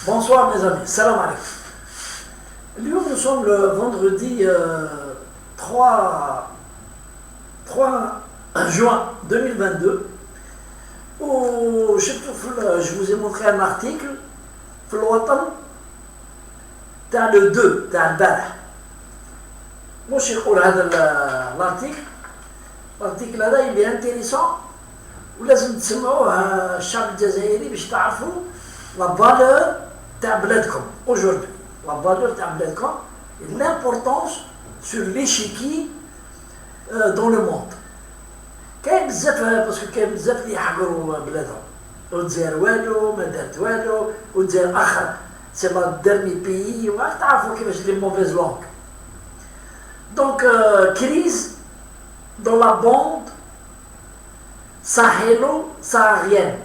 Bonsoir mes amis, salam alaikum. Nous sommes le vendredi 3 juin 2022 où je vous ai montré un article في الوطن تاع le 2 تاع البارح. واش يقول هذا الارتيكل هذا اللي انتريسون ولازم تسمعوه الشعب الجزائري باش تعرفوا لا فالور تاع بلادكم aujourd'hui, la valeur تاع بلادكم et l'importance sur l'échiquier dans le monde. كاين بزاف باسكو كاين بزاف اللي يحقروا بلادهم والجزائر والو ما دارت والو والجزائر اخر سي لا ديرني بيي وراك تعرفوا كيفاش لي موفيز لونغ. Donc crise dans la bande sahélo-saharienne.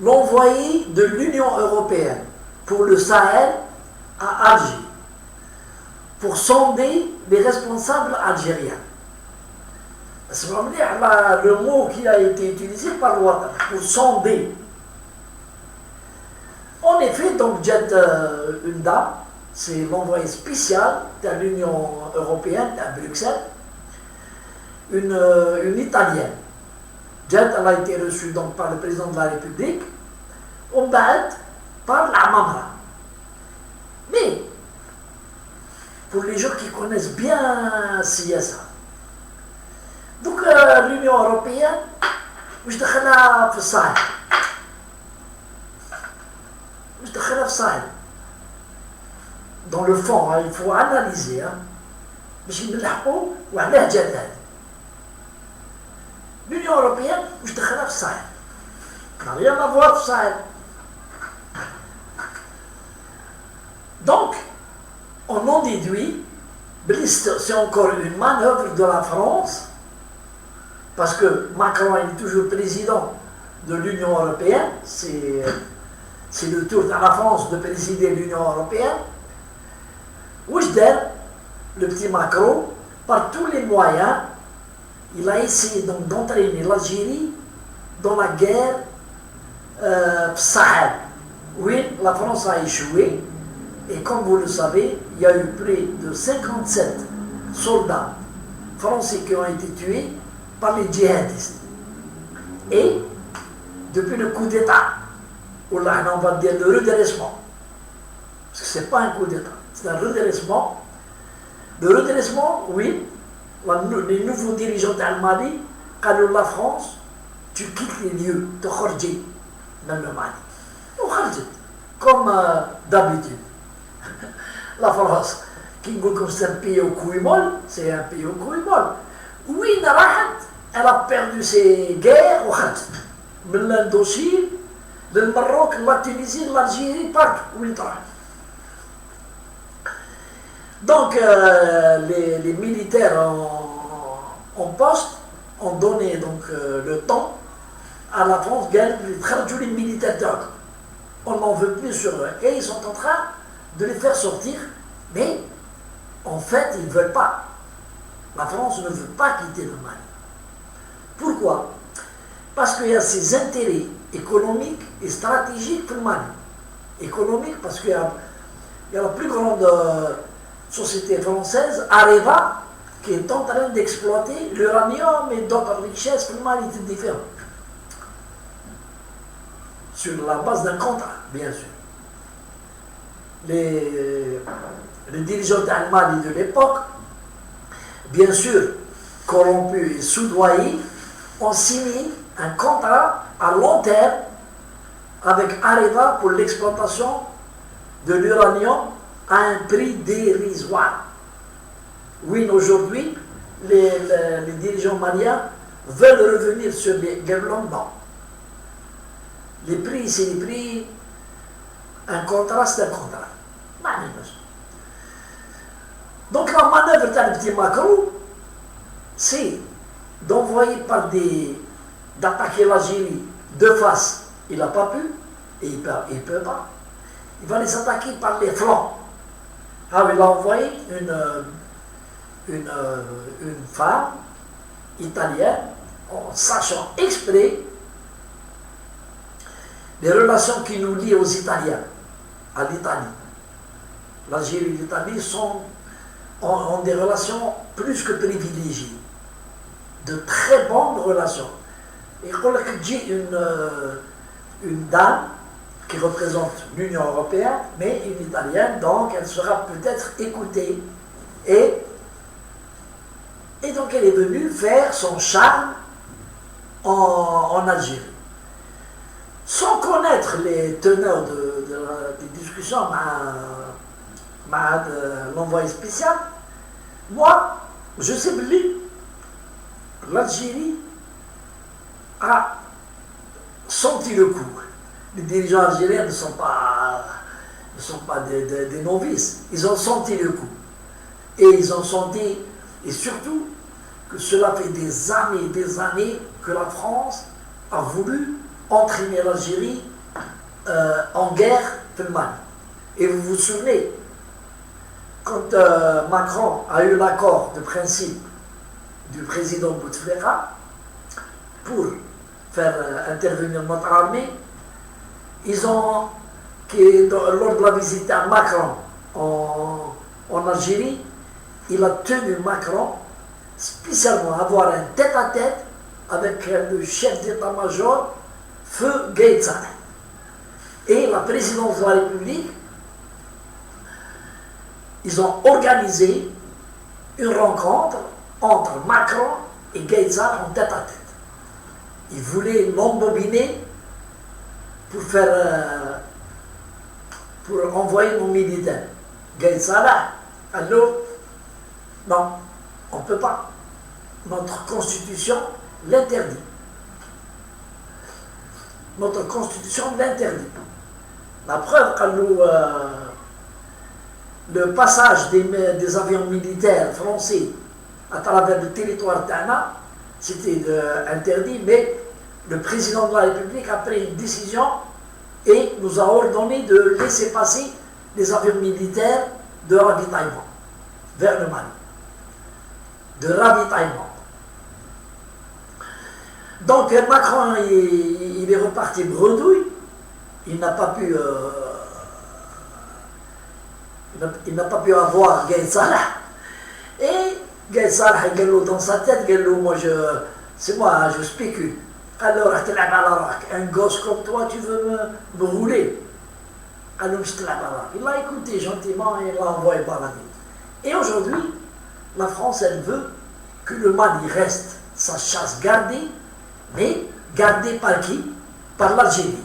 L'envoyé de l'Union européenne pour le Sahel à Alger pour sonder les responsables algériens. Le mot qui a été utilisé par l'Ouattara, pour sonder. En effet, donc, une dame, c'est l'envoyé spécial de l'Union européenne à Bruxelles, une Italienne. Elle a été reçue donc par le président de la République, par la Mamra. Mais, pour les gens qui connaissent bien CSA, donc l'Union européenne, مش دخلها في الصحن مش دخلها في الصحن dans le fond il faut analyser باش نلحقوا وعلاه جات هذه l'Union européenne مش دخلها في الصحن n'a rien à voir في الصحن. Donc on en déduit c'est encore une manœuvre de la France parce que Macron est toujours président de l'Union européenne, c'est le tour de la France de présider l'Union européenne. Oujder, le petit Macron, par tous les moyens, il a essayé donc d'entraîner l'Algérie dans la guerre Sahel. Oui, la France a échoué, et comme vous le savez, il y a eu près de 57 soldats français qui ont été tués par les djihadistes. Et depuis le coup d'État, on va dire le redressement, parce que ce n'est pas un coup d'État, c'est un redressement. Le redressement, oui, les nouveaux dirigeants d'Al-Mali, quand la France, tu quittes les lieux de Khorji dans le Mali. Ou Khorji, comme d'habitude. La France, qui comme c'est un pays au couille molle, c'est un pays au couille molle. Oui, elle a perdu ses guerres au Khat, de l'Indochine, le Maroc, la Tunisie, l'Algérie, partout où il travaille. Donc, les militaires en poste ont donné donc, le temps à la France de traduire les militaires d'Europe. On n'en veut plus sur eux. Et ils sont en train de les faire sortir, mais en fait, ils ne veulent pas. La France ne veut pas quitter le Mali. Pourquoi? Parce qu'il y a ses intérêts économiques et stratégiques pour le Mali. Économique, parce qu'il y a la plus grande société française, Areva, qui est en train d'exploiter l'uranium et d'autres richesses pour le Mali différentes. Sur la base d'un contrat, bien sûr. Les dirigeants d'Al-Mali de l'époque, bien sûr corrompus et soudoyés, ont signé un contrat à long terme avec Areva pour l'exploitation de l'uranium à un prix dérisoire. Oui, aujourd'hui, les dirigeants maliens veulent revenir sur les guerres-longues. Les prix, c'est les prix. Un contrat, c'est un contrat. Donc la manœuvre d'un petit Macron, c'est d'envoyer d'attaquer l'Algérie de face. Il n'a pas pu, et il ne peut pas. Il va les attaquer par les flancs. Alors il a envoyé une femme italienne, en sachant exprès les relations qui nous lient aux Italiens, à l'Italie. L'Algérie et l'Italie ont des relations plus que privilégiées, de très bonnes relations. Et quand une dame qui représente l'Union européenne, mais une Italienne, donc elle sera peut-être écoutée. Et donc elle est venue faire son charme en Algérie. Sans connaître les teneurs des discussions avec l'envoyé spécial, moi, je sais que l'Algérie a senti le coup. Les dirigeants algériens ne sont pas des novices. Ils ont senti le coup. Et ils ont senti, et surtout, que cela fait des années que la France a voulu entraîner l'Algérie en guerre pour le Mali. Et vous vous souvenez, quand Macron a eu l'accord de principe du président Bouteflika pour faire intervenir notre armée, lors de la visite à Macron en Algérie, il a tenu Macron spécialement à avoir un tête-à-tête avec le chef d'état-major, Feu Gaït Salah. Et la présidence de la République, ils ont organisé une rencontre entre Macron et Gaït Salah en tête-à-tête. Ils voulaient l'embobiner pour envoyer nos militaires. Gaït Salah, alors, non, on ne peut pas. Notre constitution l'interdit. Notre constitution l'interdit. La preuve, le passage des avions militaires français à travers le territoire d'Anna, c'était interdit, mais le président de la République a pris une décision et nous a ordonné de laisser passer les avions militaires de ravitaillement vers le Mali. De ravitaillement. Donc Macron, il est reparti bredouille, il n'a pas pu avoir Gaït Salah. Et Gaït Salah, dans sa tête, je spécule. Alors, un gosse comme toi, tu veux me rouler. Alors, il l'a écouté gentiment et il l'a envoyé balader. Et aujourd'hui, la France, elle veut que le Mali reste sa chasse gardée, mais gardée par qui? Par l'Algérie.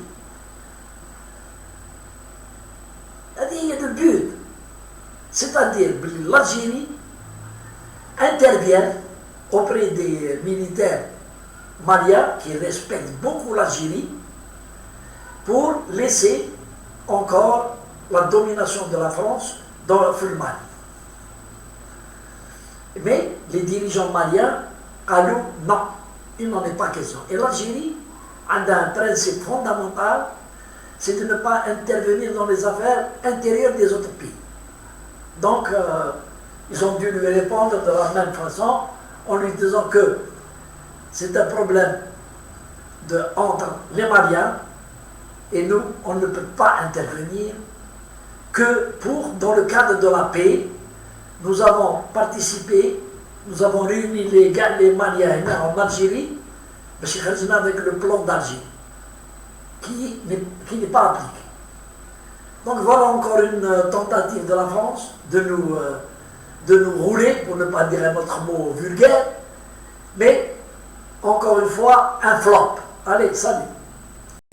Il y a deux buts. C'est-à-dire que l'Algérie intervient auprès des militaires maliens qui respectent beaucoup l'Algérie pour laisser encore la domination de la France dans le Mali. Mais les dirigeants maliens, non, il n'en est pas question. Et l'Algérie a un principe fondamental, c'est de ne pas intervenir dans les affaires intérieures des autres pays. Donc, ils ont dû lui répondre de la même façon en lui disant que c'est un problème entre les Maliens et nous, on ne peut pas intervenir que dans le cadre de la paix. Nous avons participé, nous avons réuni les Maliens en Algérie, avec le plan d'Alger, qui n'est pas appliqué. Donc voilà encore une tentative de la France de nous rouler, pour ne pas dire un autre mot vulgaire, mais encore une fois, un flop. Allez, salut.